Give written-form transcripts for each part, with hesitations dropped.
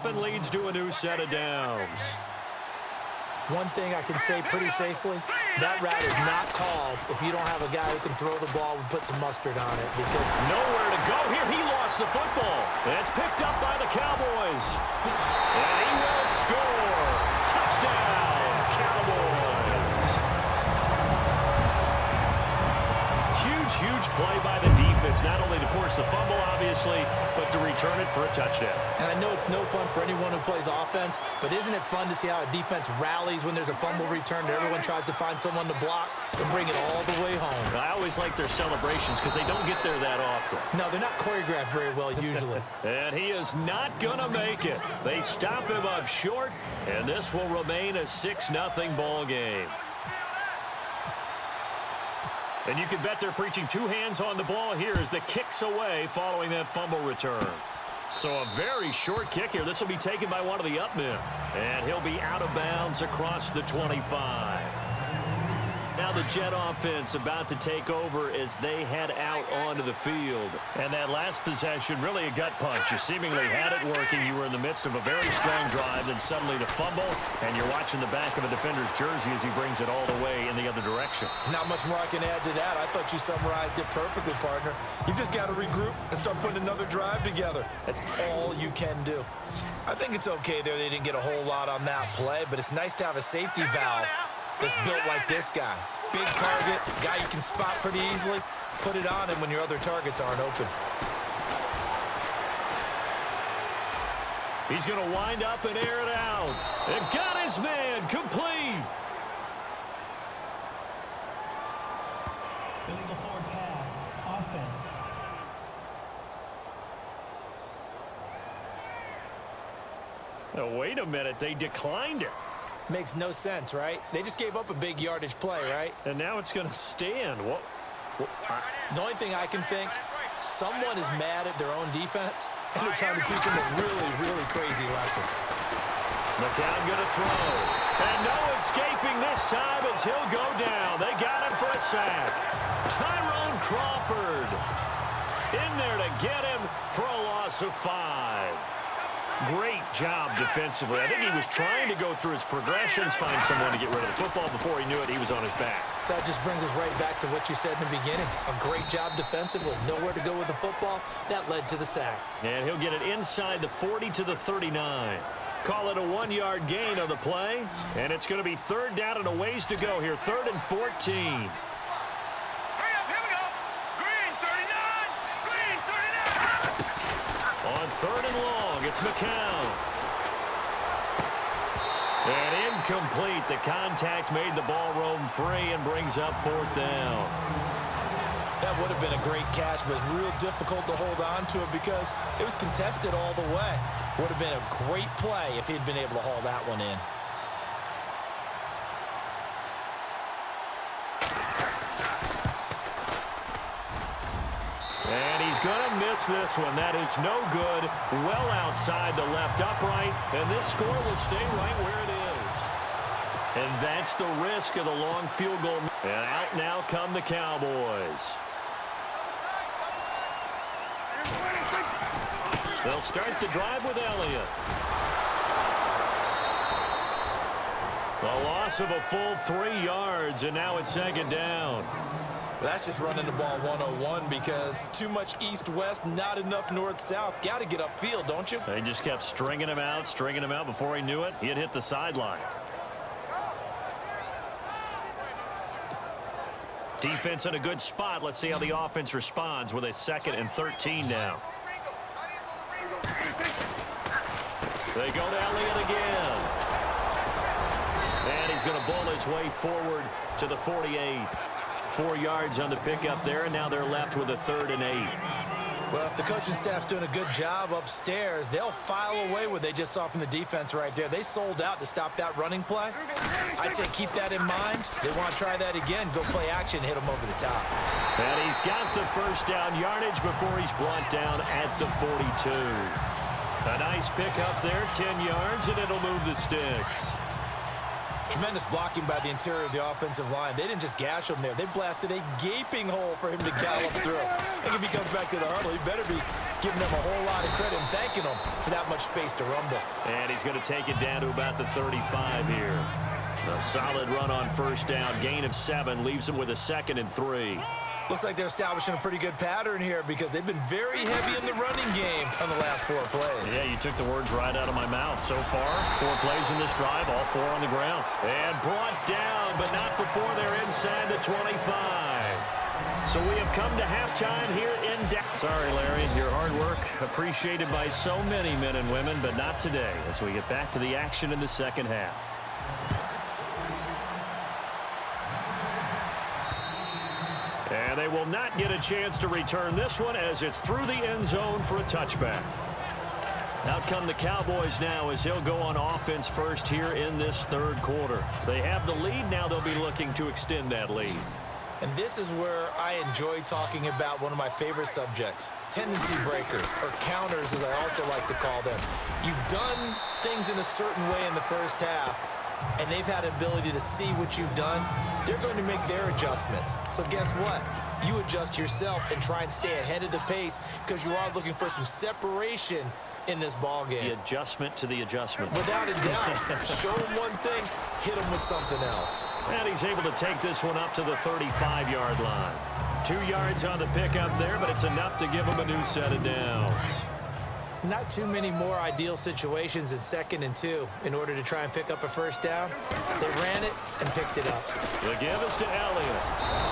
up and leads to a new set of downs. One thing I can say pretty safely, that route is not called if you don't have a guy who can throw the ball and put some mustard on it. Because nowhere to go here. He lost the football. It's picked up by the Cowboys. And he will score. Touchdown, Cowboys. Huge play by the defense, not only to force the fumble, obviously, but to return it for a touchdown. And I know it's no fun for anyone who plays offense, but isn't it fun to see how a defense rallies when there's a fumble return and everyone tries to find someone to block and bring it all the way home? I always like their celebrations because they don't get there that often. No, they're not choreographed very well usually. And he is not going to make it. They stop him up short, and this will remain a 6-0 ball game. And you can bet they're preaching two hands on the ball here as the kick's away following that fumble return. So a very short kick here. This will be taken by one of the up men. And he'll be out of bounds across the 25. Now the Jet offense about to take over as they head out onto the field. And that last possession, really a gut punch. You seemingly had it working. You were in the midst of a very strong drive, then suddenly the fumble, and you're watching the back of a defender's jersey as he brings it all the way in the other direction. There's not much more I can add to that. I thought you summarized it perfectly, partner. You've just got to regroup and start putting another drive together. That's all you can do. I think it's okay there. They didn't get a whole lot on that play, but it's nice to have a safety valve that's built like this guy. Big target, guy you can spot pretty easily. Put it on him when your other targets aren't open. He's going to wind up and air it out. And got his man complete. Illegal forward pass, offense. Now, wait a minute, they declined it. Makes no sense, right? They just gave up a big yardage play, right? And now it's going to stand. The only thing I can think, someone is mad at their own defense, and they're trying to teach them a really crazy lesson. McCown going to throw. And no escaping this time as he'll go down. They got him for a sack. Tyrone Crawford in there to get him for a loss of 5. Great job defensively. I think he was trying to go through his progressions, find someone to get rid of the football. Before he knew it, he was on his back. So that just brings us right back to what you said in the beginning. A great job defensively. Nowhere to go with the football. That led to the sack. And he'll get it inside the 40 to the 39. Call it a 1-yard gain on the play. And it's going to be 3rd down and a ways to go here. 3rd and 14. On 3rd and long, it's McCown. And incomplete. The contact made the ball roam free and brings up 4th down. That would have been a great catch, but it's real difficult to hold on to it because it was contested all the way. Would have been a great play if he'd been able to haul that one in. And he's going to miss this one. That is no good. Well outside the left upright. And this score will stay right where it is. And that's the risk of the long field goal. And out now come the Cowboys. They'll start the drive with Elliott. A loss of a full 3 yards, and now it's 2nd down. That's just running the ball 101 because too much east-west, not enough north-south. Got to get upfield, don't you? They just kept stringing him out. Before he knew it, he had hit the sideline. Defense in a good spot. Let's see how the offense responds with a 2nd and 13 now. They go to Elliott again. And he's going to bull his way forward to the 48. 4 yards on the pickup there, and now they're left with a 3rd and 8. Well, if the coaching staff's doing a good job upstairs, they'll file away what they just saw from the defense right there. They sold out to stop that running play. I'd say keep that in mind. They want to try that again. Go play action, hit them over the top. And he's got the 1st down yardage before he's brought down at the 42. A nice pickup there, 10 yards, and it'll move the sticks. Tremendous blocking by the interior of the offensive line. They didn't just gash him there. They blasted a gaping hole for him to gallop through. I think if he comes back to the huddle, he better be giving them a whole lot of credit and thanking them for that much space to rumble. And he's going to take it down to about the 35 here. A solid run on first down. Gain of 7 leaves him with a 2nd and 3. Looks like they're establishing a pretty good pattern here because they've been very heavy in the running game on the last 4 plays. Yeah, you took the words right out of my mouth. So far, 4 plays in this drive, all 4 on the ground. And brought down, but not before they're inside the 25. So we have come to halftime here in Dallas. Sorry, Larry, your hard work appreciated by so many men and women, but not today as we get back to the action in the second half. And they will not get a chance to return this one as it's through the end zone for a touchback. Out come the Cowboys now as he'll go on offense first here in this third quarter. They have the lead. Now they'll be looking to extend that lead. And this is where I enjoy talking about one of my favorite subjects, tendency breakers, or counters as I also like to call them. You've done things in a certain way in the first half, and they've had an ability to see what you've done. They're going to make their adjustments. So guess what? You adjust yourself and try and stay ahead of the pace because you are looking for some separation in this ball game. The adjustment to the adjustment. Without a doubt. Show him one thing, hit him with something else. And he's able to take this one up to the 35-yard line. 2 yards on the pickup there, but it's enough to give him a new set of downs. Not too many more ideal situations in 2nd and 2 in order to try and pick up a first down. They ran it and picked it up. The give is to Elliott.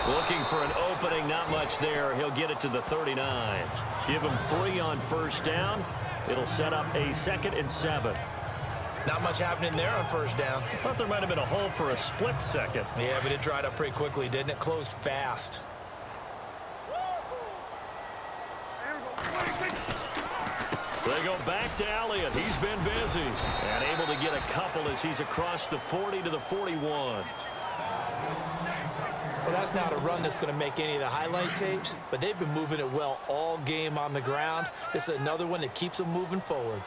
Looking for an opening, not much there. He'll get it to the 39. Give him 3 on first down. It'll set up a 2nd and 7. Not much happening there on first down. I thought there might have been a hole for a split second. Yeah, but it dried up pretty quickly, didn't it? Closed fast. They go back to Elliott. He's been busy and able to get a couple as he's across the 40 to the 41. Well, that's not a run that's going to make any of the highlight tapes, but they've been moving it well all game on the ground. This is another one that keeps them moving forward.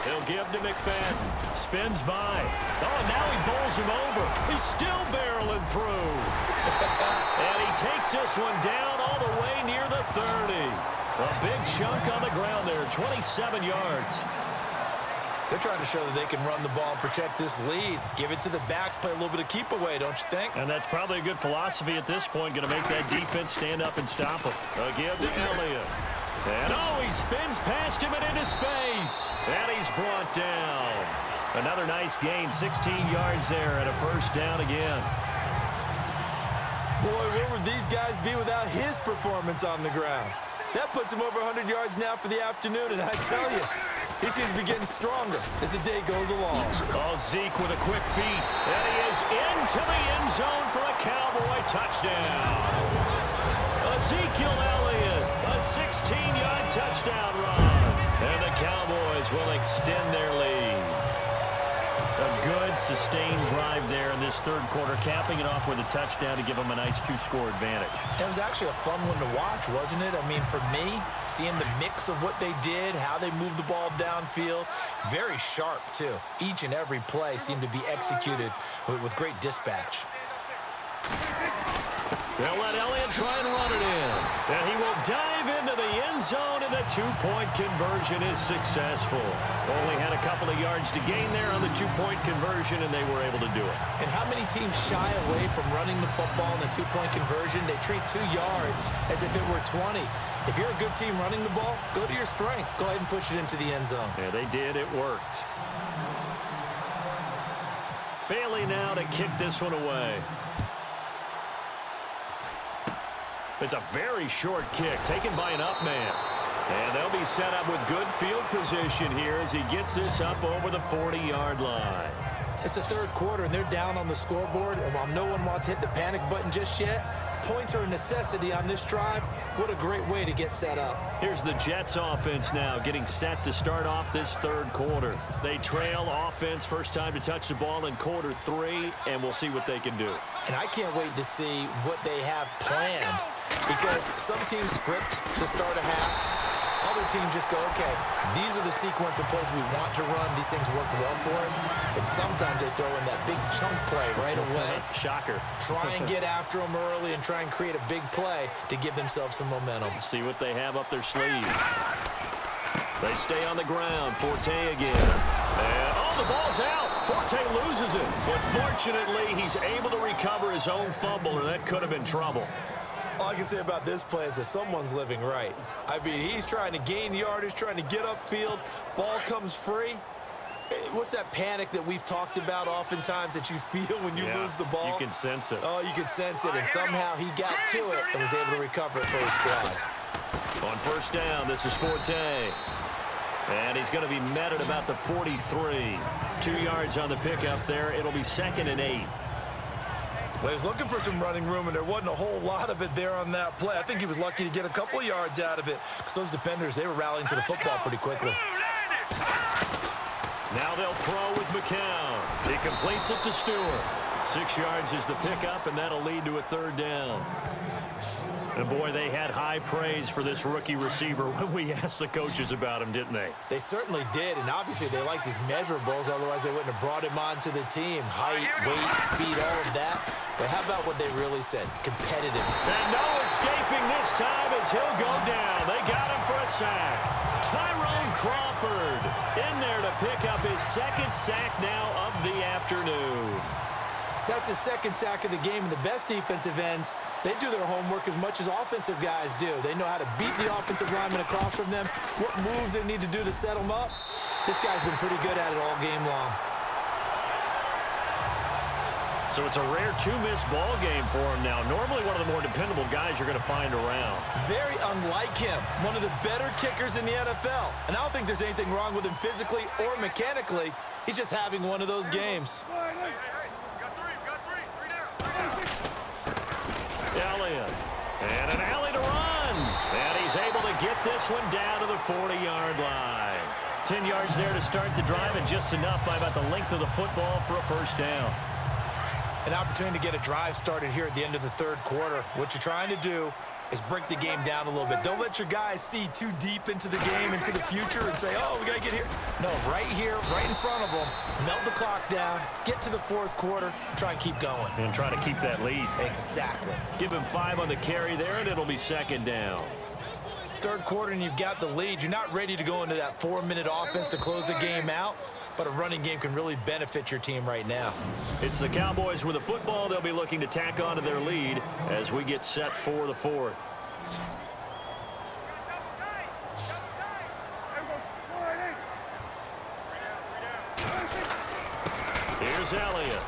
He'll give to McFadden. Spins by. Oh, now he bowls him over. He's still barreling through. And he takes this one down all the way near the 30. A big chunk on the ground there, 27 yards. They're trying to show that they can run the ball and protect this lead. Give it to the backs, play a little bit of keep away, don't you think? And that's probably a good philosophy at this point, going to make that defense stand up and stop him. A give to Elliott. And oh, he spins past him and into space. And he's brought down. Another nice gain, 16 yards there and a first down again. Boy, where would these guys be without his performance on the ground? That puts him over 100 yards now for the afternoon, and I tell you, he seems to be getting stronger as the day goes along. Oh, Zeke with a quick feed. And he is into the end zone for a Cowboy touchdown. Ezekiel Elliott, a 16-yard touchdown run. And the Cowboys will extend their lead. A good, sustained drive there in this third quarter, capping it off with a touchdown to give them a nice 2-score advantage. It was actually a fun one to watch, wasn't it? I mean, for me, seeing the mix of what they did, how they moved the ball downfield, very sharp, too. Each and every play seemed to be executed with great dispatch. They'll let Elliott try and run it in. And he will dive into the end zone, and the 2-point conversion is successful. Only had a couple of yards to gain there on the 2-point conversion, and they were able to do it. And how many teams shy away from running the football in the 2-point conversion? They treat 2 yards as if it were 20. If you're a good team running the ball, go to your strength. Go ahead and push it into the end zone. Yeah, they did. It worked. Bailey now to kick this one away. It's a very short kick taken by an up man. And they'll be set up with good field position here as he gets this up over the 40-yard line. It's the third quarter, and they're down on the scoreboard. And while no one wants to hit the panic button just yet, points are a necessity on this drive. What a great way to get set up. Here's the Jets offense now getting set to start off this third quarter. They trail offense, first time to touch the ball in quarter 3, and we'll see what they can do. And I can't wait to see what they have planned, because some teams script to start a half. other teams just go, okay, these are the sequence of plays we want to run. These things worked well for us. And sometimes they throw in that big chunk play right away. Shocker. Try and get after them early and try and create a big play to give themselves some momentum. See what they have up their sleeves. They stay on the ground. Forte again. And, oh, the ball's out. Forte loses it. But fortunately, he's able to recover his own fumble, or that could have been trouble. All I can say about this play is that someone's living right. I mean, he's trying to gain yardage, trying to get upfield. Ball comes free. What's that panic that we've talked about oftentimes that you feel when you lose the ball? You can sense it. Oh, you can sense it, and somehow he got to it and was able to recover it for his squad. On first down, this is Forte. And he's going to be met at about the 43. 2 yards on the pickup there. It'll be 2nd and 8. Well, he was looking for some running room, and there wasn't a whole lot of it there on that play. I think he was lucky to get a couple of yards out of it, because those defenders, they were rallying to the football pretty quickly. Now they'll throw with McCown. He completes it to Stewart. 6 yards is the pickup, and that'll lead to a 3rd down. And, boy, they had high praise for this rookie receiver when we asked the coaches about him, didn't they? They certainly did, and obviously they liked his measurables. Otherwise, they wouldn't have brought him onto the team. Height, weight, speed, all of that. But how about what they really said? Competitive. And no escaping this time as he'll go down. They got him for a sack. Tyrone Crawford in there to pick up his 2nd sack now of the afternoon. That's his 2nd sack of the game, and the best defensive ends, they do their homework as much as offensive guys do. They know how to beat the offensive lineman across from them, what moves they need to do to set them up. This guy's been pretty good at it all game long. So it's a rare 2-miss ball game for him now. Normally one of the more dependable guys you're going to find around. Very unlike him. One of the better kickers in the NFL. And I don't think there's anything wrong with him physically or mechanically. He's just having one of those games. Elliott. And an alley to run. And he's able to get this one down to the 40-yard line. 10 yards there to start the drive, and just enough by about the length of the football for a 1st down. An opportunity to get a drive started here at the end of the 3rd quarter. What you're trying to do is break the game down a little bit. Don't let your guys see too deep into the game, into the future, and say, oh, we got to get here. No, right here, right in front of them, melt the clock down, get to the 4th quarter, and try and keep going. And try to keep that lead. Exactly. Give him 5 on the carry there, and it'll be 2nd down. 3rd quarter, and you've got the lead. You're not ready to go into that 4-minute offense to close the game out, but a running game can really benefit your team right now. It's the Cowboys with the football. They'll be looking to tack on to their lead as we get set for the 4th. Here's Elliott.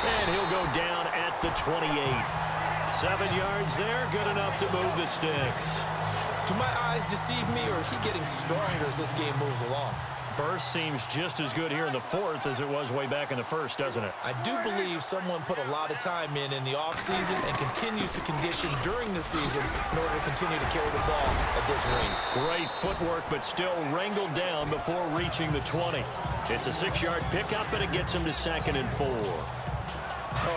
And he'll go down at the 28. 7 yards there, good enough to move the sticks. Do my eyes deceive me, or is he getting stronger as this game moves along? Burst seems just as good here in the 4th as it was way back in the 1st, doesn't it? I do believe someone put a lot of time in the offseason and continues to condition during the season in order to continue to carry the ball at this rate. Great footwork, but still wrangled down before reaching the 20. It's a 6-yard pickup, and it gets him to 2nd and 4.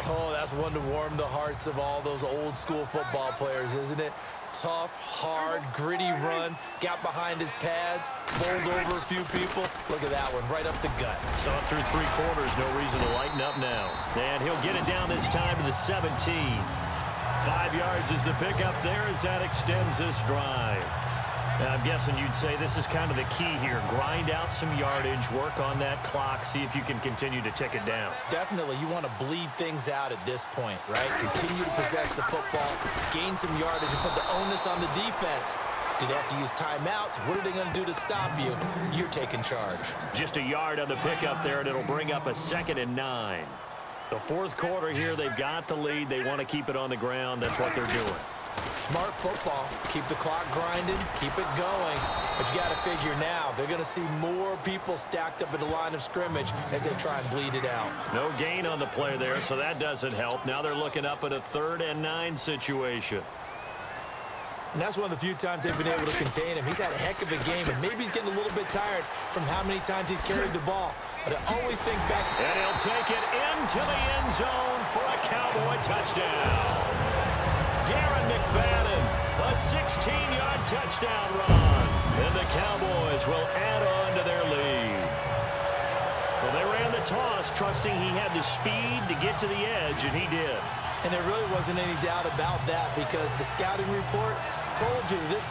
Oh, that's one to warm the hearts of all those old school football players, isn't it? Tough, hard, gritty run, got behind his pads, bowled over a few people. Look at that one, right up the gut. Saw it through 3 quarters, no reason to lighten up now. And he'll get it down this time to the 17. 5 yards is the pickup there as that extends this drive. Now, I'm guessing you'd say this is kind of the key here. Grind out some yardage, work on that clock, see if you can continue to tick it down. Definitely, you want to bleed things out at this point, right? Continue to possess the football, gain some yardage, and put the onus on the defense. Do they have to use timeouts? What are they going to do to stop you? You're taking charge. Just a yard on the pickup there, and it'll bring up a 2nd and 9. The 4th quarter here, they've got the lead. They want to keep it on the ground. That's what they're doing. Smart football. Keep the clock grinding. Keep it going. But you got to figure now, they're going to see more people stacked up at the line of scrimmage as they try and bleed it out. No gain on the play there, so that doesn't help. Now they're looking up at a 3rd and 9 situation. And that's one of the few times they've been able to contain him. He's had a heck of a game, and maybe he's getting a little bit tired from how many times he's carried the ball. But I always think back. And he'll take it into the end zone for a Cowboy touchdown. Darren McFadden A 16-yard touchdown run. And the Cowboys will add on to their lead. Well, they ran the toss, trusting he had the speed to get to the edge, and he did. And there really wasn't any doubt about that because the scouting report told you this